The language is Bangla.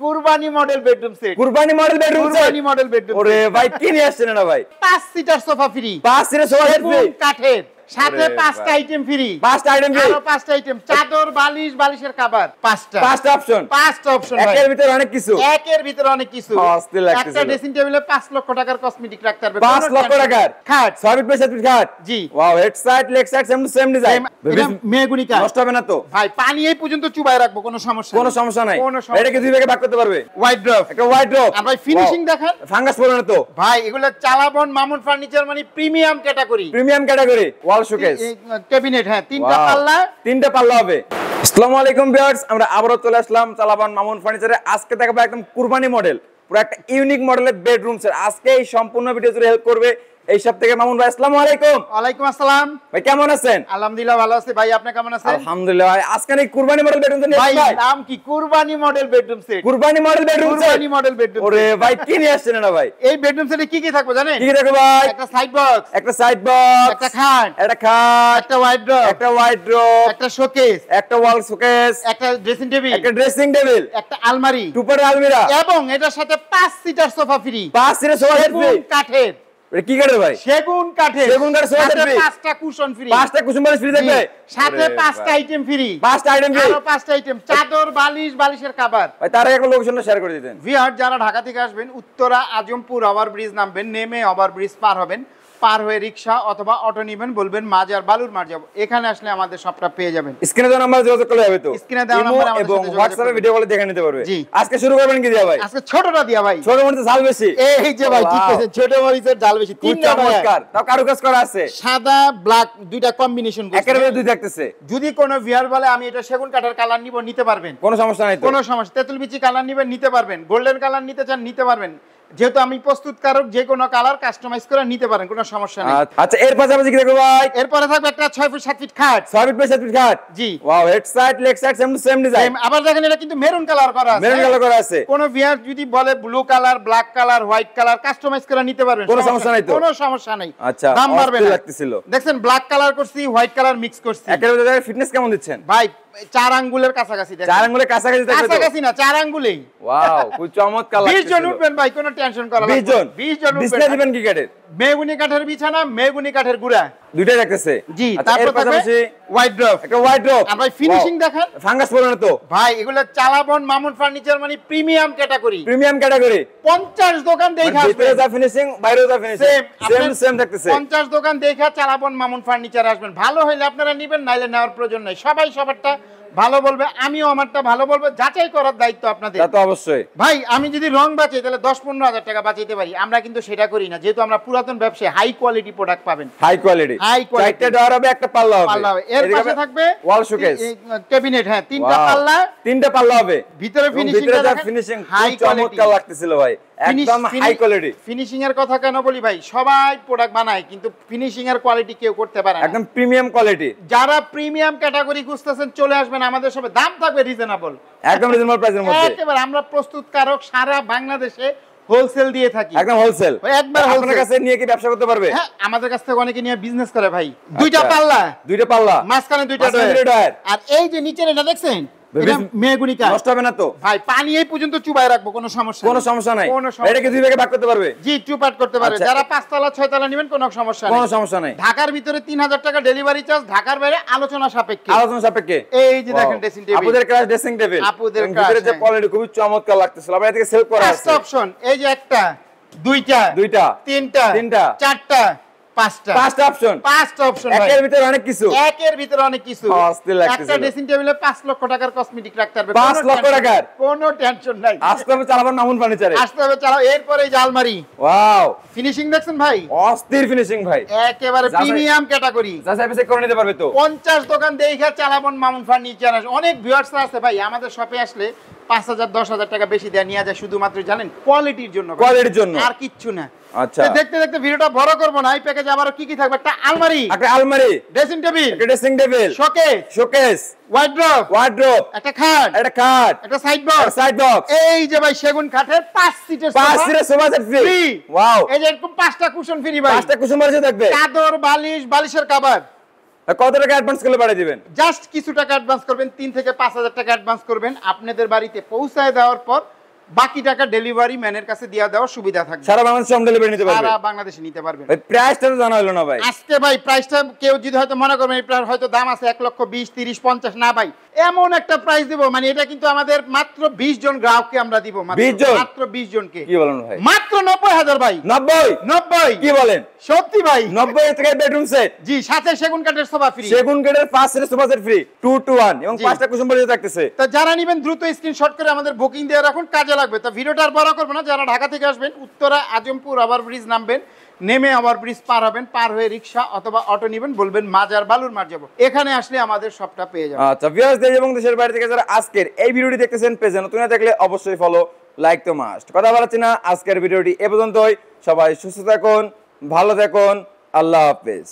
কুরবানি মডেল বেডরুম সেট। কুরবানি মডেল বেডরুম সেট। কুরবানি মডেল বেডরুম। ওরে ভাই কি নিয়ে আসছেন না ভাই? 5 সিটার সোফা ফ্রি। 5 সিটের সোফা ফ্রি। কাঠের সাথে 5টা আইটেম ফ্রি। 5টা আইটেম ফ্রি। আরো 5টা আইটেম, চাদর, বালিশ, বালিশের কভার, 5টা। 5টা অপশন। 5টা অপশন ভাই। একের ভিতরে অনেক কিছু। একের ভিতরে অনেক কিছু। অস্থির লাগতেছে। একটা ড্রেসিং টেবিলে 5 লক্ষ টাকার কসমেটিক রাখতে পারবে। 5 লক্ষ টাকার খাট। 6 ফিট বাই 7 ফিট খাট। জি। Wow, head side leg side same design. এটা মেহগুনি কাঠ। নষ্ট হবে না তো? ভাই পানি এই পর্যন্ত চুবাই রাখবো, কোনো সমস্যা কোনো সমস্যা নাই। কোনো সমস্যা। এটাকে দুই ভাগে ভাগ করতে পারবে। White drop. একটা হোয়াইট ড্রপ। আর ভাই ফিনিশিং দেখেন। ফাঙ্গাস পড়বে না তো? ভাই এগুলো চালাবন মামুন ফার্নিচার মানে প্রিমিয়াম ক্যাটাগরি। Premium category. ওয়াল শোকেস। ক্যাবিনেট, হ্যাঁ, 3টা পাল্লা। 3টা পাল্লা হবে। আসসালামু আলাইকুম ভিউয়ার্স, আমরা আবারো চলে আসলাম চালাবান মামুন ফার্নিচারে। আজকে দেখাবো একদম কুরবানি মডেল, পুরো একটা ইউনিক মডেলের বেডরুম সেট। আজকে এই সম্পূর্ণ ভিডিও জুড়ে হেল্প করবে এই সব থেকে মামুন ভাই। আসসালামু আলাইকুম। ওয়ালাইকুম আসসালাম। ভাই কেমন আছেন? আলহামদুলিল্লাহ ভালো আছি ভাই, আপনি কেমন আছেন? আলহামদুলিল্লাহ। ভাই আজকে এই কুরবানি মডেল বেডরুম সেট ভাই ভাই নাম কি? কুরবানি মডেল বেডরুম সেট। কুরবানি মডেল বেডরুম সেট। কুরবানি মডেল বেডরুম। ওরে ভাই কি নিয়ে আসছেন না ভাই? এই বেডরুম সেটে কি কি থাকবে জানেন? কি কি থাকবে ভাই? একটা সাইড বক্স, একটা সাইড বক্স, একটা খাট, একটা খাট, একটা হোয়াইট ড্রপ, একটা হোয়াইট ড্রপ, একটা শোকেস, একটা ওয়াল শোকেস, একটা ড্রেসিং টেবিল, একটা ড্রেসিং টেবিল, একটা আলমারি, টুপারের আলমিরা, এবং এটার সাথে 5 সিটার সোফা ফ্রি। 5 সিটের সোফা ফ্রি। সেগুন কাঠের। এটা কি কাঠের ভাই? সেগুন কাঠের। সেগুন কাঠের সোফা সাথে ফ্রি। 5টা কুশন ফ্রি। 5টা কুশন বালিশ ফ্রি থাকবে। সাথে 5টা আইটেম ফ্রি। 5টা আইটেম ফ্রি। আরো 5টা আইটেম, চাদর, বালিশ, বালিশের কভার। ভাই তার আগে একটা লোকেশনটা শেয়ার করে দিতেন। ভিউয়ার যারা ঢাকা থেকে আসবেন, উত্তরা আজমপুর ওভারব্রিজ নামবেন, নেমে ওভারব্রিজ পার হবেন, পার হয়ে রিকশা অথবা অটো নেবেন, বলবেন মাজার বালুর মার যাব। এখানে আসলে আমাদের সবটা পেয়ে যাবেন। স্ক্রিনে দেওয়া নাম্বার যোগাযোগ করলে হবে তো? স্ক্রিনে দেওয়া নাম্বার আমাদের এবং সাথে যোগাযোগ হোয়াটসঅ্যাপে করবেন। ভিডিও কলে দেখে নিতে পারবে। জি। আজকে শুরু করবেন কি দিয়া ভাই? আজকে ছোটটা দিয়া ভাই। ছোট মধ্যে ঝাল বেশি। এই যে ভাই ঠিক আছে, ছোট মরিচের ঝাল বেশি। খুব 3টা চমৎকার। তাও কারুকাজ করা আছে। সাদা ব্ল্যাক দুইটা কম্বিনেশন করছে। একের ভিতরে দুই থাকতেছে। যদি কোনো ভিউয়ার বলে আমি এটা সেগুন কাঠের কালার নিব, নিতে পারবেন। কোনো সমস্যা নাই তো? কোনো সমস্যা। তেঁতুল বিচি কালার নিবেন, নিতে পারবেন। গোল্ডেন কালার নিতে চান, নিতে পারবেন। যেহেতু আমি প্রস্তুতকারক, যে কোনো কালার কাস্টমাইজ করে নিতে পারেন, কোনো সমস্যা নেই। আচ্ছা এর পাশাপাশি কি দেখো ভাই? এরপরে থাকবে একটা 6 ফিট 7 ফিট খাট। 6 ফিট বাই 7 ফিট খাট। জি। Wow, head side leg side same design. আবার দেখেন এটা কিন্তু মেরুন কালার করা আছে। মেরুন কালার করা আছে। কোন ভিউয়ার যদি বলে blue colour, black colour, white colour customise করে নিতে পারবেন। কোনো সমস্যা নাই তো? কোনো সমস্যা নাই। আচ্ছা, দাম বাড়বে না। লাগতেছিল। দেখছেন ব্ল্যাক কালার করছি, হোয়াইট কালার মিক্স করছি। একের ভিতরে ফিটনেস কেমন দিচ্ছেন ভাই 4 আঙ্গুলের কাছাকাছি দেখেন। 4 আঙ্গুলের কাছাকাছি থাকবে তো? কাছাকাছি না, 4 আঙ্গুলেই। ওয়াও, খুব চমৎকার লাগছে। 20 জন উঠবেন ভাই, কোনো টেনশন করা লাগবে 20 জন। 20 জন বিছনা উঠবেন। দিবেন কি কাঠের? মেগুনি কাঠের বিছানা, মেগুনি কাঠের গুড়া। দুইটাই রাখতেছে। জি। আচ্ছা, তারপর এর পাশাপাশি হোয়াইট ড্রপ। একটা হোয়াইট ড্রপ। আর ভাই ফিনিশিং দেখেন। ফাঙ্গাস পড়বে না তো? ভাই এগুলো চালাবন মামুন ফার্নিচার মানে প্রিমিয়াম ক্যাটাগরি। Premium category. 50 দোকান দেখা ভিতরে যা ফিনিশিং, বাইরেও যা ফিনিশিং সেম থাকতেছে। 50 দোকান দেখা চালাবন মামুন ফার্নিচার আসবেন। ভালো হইলে আপনারা নিবেন, নাইলে নেওয়ার প্রয়োজন নাই। সবাই সবারটা ভালো বলবে, আমিও আমারটা ভালো বলবো। যাচাই করার দায়িত্ব আপনাদের। তা তো অবশ্যই। ভাই আমি যদি রং বাঁচাই তাহলে 10-15 হাজার টাকা বাঁচাইতে পারি। আমরা কিন্তু সেটা করি না, যেহেতু আমরা পুরাতন ব্যবসায় হাই কোয়ালিটি প্রোডাক্ট পাবেন। High quality. High quality. চারটা ডোর হবে, একটা পাল্লা হবে। পাল্লা হবে। এর পাশে থাকবে ওয়াল শোকেস, ক্যাবিনেট, হ্যাঁ, 3টা পাল্লা। 3টা পাল্লা হবে। ভিতরে ফিনিশিং হাই কোয়ালিটি চমৎকার লাগতেছিল ভাই, একদম হাই কোয়ালিটি। ফিনিশিং এর কথা কেন বলি ভাই, সবাই প্রোডাক্ট বানায় কিন্তু ফিনিশিং এর কোয়ালিটি কেউ করতে পারে না। একদম প্রিমিয়াম কোয়ালিটি। যারা প্রিমিয়াম ক্যাটাগরি খুঁজতেছেন চলে আসবেন আমাদের সবে। দাম থাকবে রিজনেবল, একদম রিজনেবল প্রাইসের মধ্যে। একেবারে আমরা প্রস্তুতকারক, সারা বাংলাদেশে হোলসেল দিয়ে থাকি। একদম হোলসেল। একবার আপনার কাছে নিয়ে কি ব্যবসা করতে পারবে? হ্যাঁ, আমাদের কাছ থেকে অনেকে নিয়ে বিজনেস করে ভাই। দুইটা পাল্লা, দুইটা পাল্লা, মাঝখানে দুইটা ডয়ার। আর এই যে নিচের এটা দেখছেন, এটা মেহগুনি কাঠ। নষ্ট হবে না তো? ভাই পানি এই পর্যন্ত চুবাই রাখবো, কোনো সমস্যা কোনো সমস্যা নাই। কোনো সমস্যা। এটাকে দুই ভাগে ভাগ করতে পারবে? জি, টু পার্ট করতে পারবে। আচ্ছা। যারা 5 তলা 6 তলা নেবেন কোনো সমস্যা নেই। কোনো সমস্যা নাই। ঢাকার ভিতরে 3000 টাকা ডেলিভারি চার্জ, ঢাকার বাইরে আলোচনা সাপেক্ষে। আলোচনা সাপেক্ষে। এই যে দেখেন ড্রেসিং টেবিল, আপুদের ক্লাস ড্রেসিং টেবিল। আপুদের ভিতরে যে কোয়ালিটি খুবই চমৎকার লাগতেছিল। আবার এদিকে সেল করা আছে। পাঁচটা অপশন। এই যে একটা, দুইটা, তিনটা, চারটা, পাঁচটা অপশন। 5টা অপশন। একের ভিতরে অনেক কিছু। একের ভিতরে অনেক কিছু। অস্থির লাগতেছিল। একটা ড্রেসিং টেবিলে 5 লক্ষ টাকার কসমেটিক রাখতে পারবে। 5 লক্ষ টাকার? কোনো টেনশন নাই। আসতে হবে চালাবেন মামুন ফার্নিচারে। আসতে হবে চালাও। এরপরে এই যে আলমারি। ওয়াও, ফিনিশিং দেখছেন ভাই? অস্থির ফিনিশিং ভাই, একেবারে প্রিমিয়াম ক্যাটাগরি। যাচাই বাছাই করে নিতে পারবে তো? 50 দোকান দেখা চালাবন মামুন ফার্নিচার। অনেক ভিউয়ার্স আছে ভাই আমাদের শপে আসলে 5000 10,000 টাকা বেশি দেয়া নিয়ে যায়, শুধুমাত্র জানেন কোয়ালিটির জন্য। কোয়ালিটির জন্য, আর কিচ্ছু না। আচ্ছা, দেখতে দেখতে ভিডিওটা বড় করব না। এই প্যাকেজে আবার কি কি থাকবে? একটা আলমারি, ড্রেসিং টেবিল, শোকেস, ওয়ার্ড্রপ, একটা খাট, একটা সাইড বক্স। এই যে ভাই সেগুন কাঠের 5 সিটের সোফা সেট ফ্রি। ওয়াও, এই যে এরকম 5টা কুশন ফ্রি ভাই। 5টা কুশন বালিশ থাকবে, চাদর, বালিশ, বালিশের কভার। কত টাকা অ্যাডভান্স করলে পাঠিয়ে দিবেন? জাস্ট কিছু টাকা অ্যাডভান্স করবেন, 3 থেকে 5000 টাকা অ্যাডভান্স করবেন। আপনাদের বাড়িতে পৌঁছায় দেওয়ার পর বাকি টাকা ডেলিভারি ম্যানের কাছে দিয়ে দেওয়ার সুবিধা থাকবে। সারা বাংলাদেশে হোম ডেলিভারি নিতে পারবে, সারা বাংলাদেশে নিতে পারবেন। ভাই প্রাইসটা তো জানা হলো না ভাই আজকে ভাই প্রাইসটা কেউ যদি হয়তো মনে করবেন এই প্রাইস হয়তো দাম আছে 1,20,000 30 50 না ভাই, এমন একটা প্রাইস দিব মানে এটা কিন্তু আমাদের মাত্র 20 জন গ্রাহককে আমরা দিব, মাত্র 20 জনকে। কি বলেন ভাই, মাত্র 90,000 ভাই। 90 কি বলেন, সত্যি ভাই 90 থেকে বেডরুম সেট, জি সাথে সেগুন কাঠের সোফা ফ্রি, সেগুন কাঠের 5 সেটের সোফা সেট ফ্রি 2 to 1 এবং 5টা কুশন পর্যন্ত থাকতেছে। তো যারা নেবেন দ্রুত স্ক্রিনশট করে আমাদের বুকিং দিয়ে রাখুন, কাজে লাগবে। তো ভিডিওটা আর বড় করব না, যারা ঢাকা থেকে আসবেন উত্তরা আজমপুর ওভারব্রিজ নামবেন, নেমে ওভারব্রিজ পার হবেন, পার হয়ে রিকশা অথবা অটো নেবেন, বলবেন মাজার বালুর মাঠ যাব, এখানে আসলে আমাদের সবটা পেয়ে যাবেন। আচ্ছা ভিউয়ার্স, দেশ এবং দেশের বাইরে থেকে যারা আজকের এই ভিডিওটি দেখতেছেন, পেজে নতুন হয়ে থাকলে অবশ্যই ফলো, লাইক তো মাস্ট। কথা বলাচ্ছি না, আজকের ভিডিওটি এ পর্যন্তই। সবাই সুস্থ থাকুন, ভালো থাকুন, আল্লাহ হাফেজ।